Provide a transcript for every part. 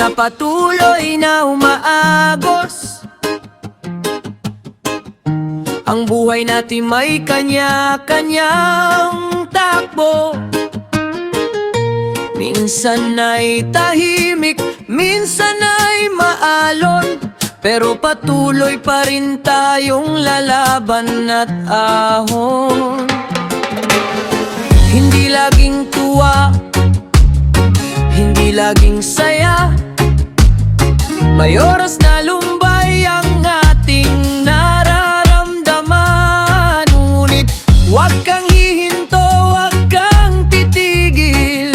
na patuloy na umaagos. Ang buhay natin may kanya-kanyang takbo. Minsan ay tahimik, minsan ay maalon, pero patuloy pa rin tayong lalaban at ahon. Hindi laging tuwa, hindi laging saya, may oras na lumbay ang ating nararamdaman. Ngunit huwag kang hihinto, huwag kang titigil.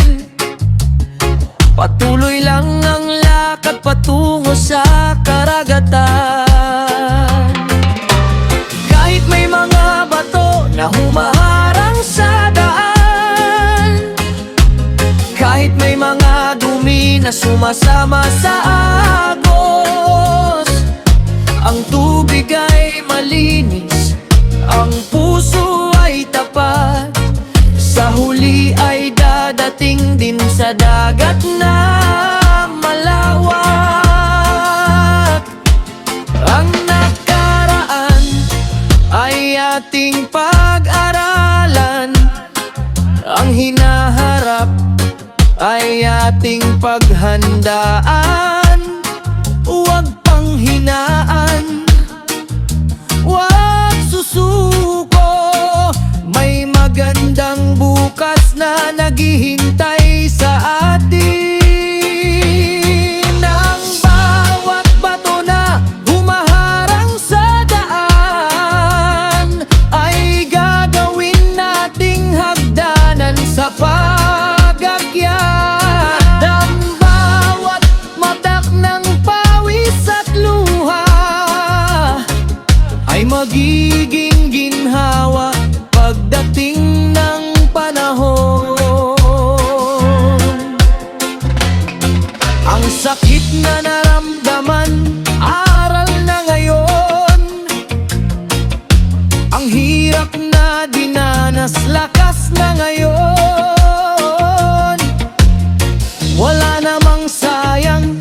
Patuloy lang ang lakad patungo sa karagatan. Kahit may mga bato na humaharang sa daan, kahit may mga dumi na sumasama sa agos, ang tubig ay malinis, ang puso ay tapat. Sa huli ay dadating din sa dagat na malawak. Ang nakaraan ay ating pag-aralan, ang hinaharap ay ating paghandaan. Huwag pang hinaan, huwag susuko, may magandang bukas na naghihintay sa atin. Ang bawat bato na humaharang sa daan ay gagawin nating hagdanan sa pag-akyat. Ang bawat matak ng pawis at luha ay magiging ginhawa pagdating ng panahon. Ang sakit na naramdaman, aral na ngayon. Ang hirap na dinanas, lakas na ngayon. Wala namang sayang,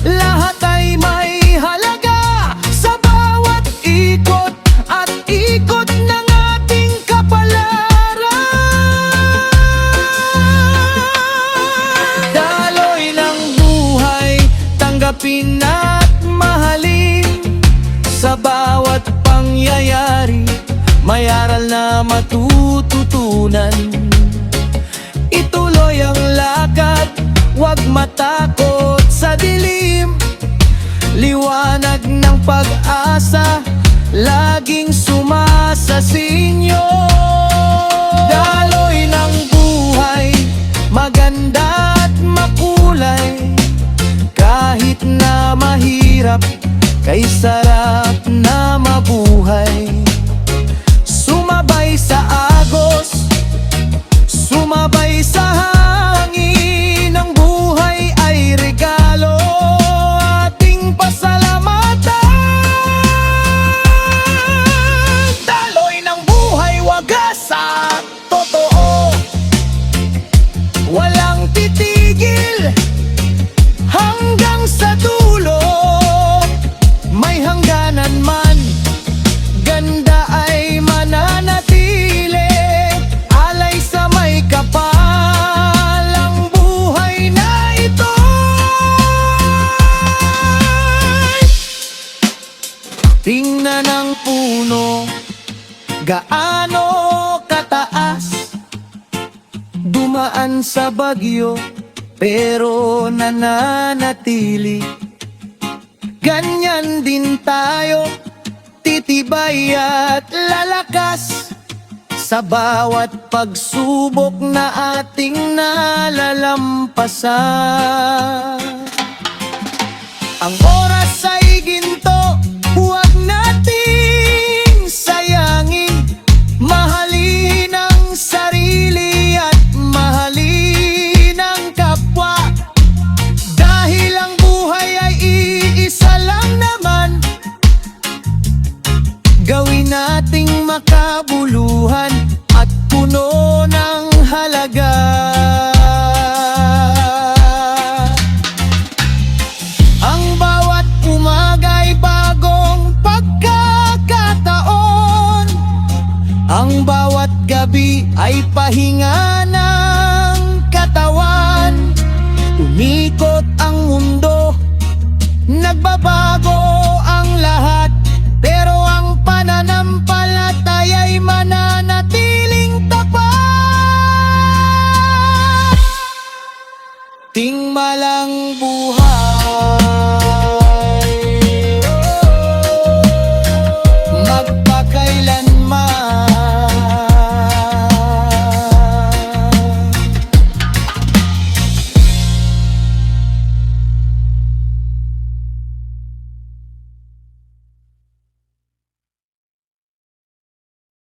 lahat ay may halaga. Sa bawat ikot at ikot ng ating kapalaran, daloy ng buhay, tanggapin at mahalin. Sa bawat pangyayari, may aral na matututunan. Ituloy ang lakad, huwag matakot sa dilim. Liwanag ng pag-asa laging sumasasinyo. Daloy ng buhay, maganda at makulay. Kahit na mahirap, kay sarap na mabuhay. Sumabay sa agos, sumabay sa hangin. Ang buhay ay regalo, ating pasalamatan. Daloy ng buhay, wagas at totoo, walang titigil hanggang sa dulo. May hangganan man, ganda ay mananatili. Alay sa may kapal ang buhay na ito. Tingnan ang puno, gaano kataas. Dumaan sa bagyo, pero nananatili. Ganyan din tayo, titibay at lalakas. Sa bawat pagsubok na ating nalalampasan. Ang oras ay ginto, huwag nating sayangin. Mahalin ang sarili at mahalin ang kapwa. Dahil ang buhay ay iisa lang naman, gawin nating makabuluhan at puno ng halaga. ay pahinga ng katawan. Umikot ang mundo, nagbaba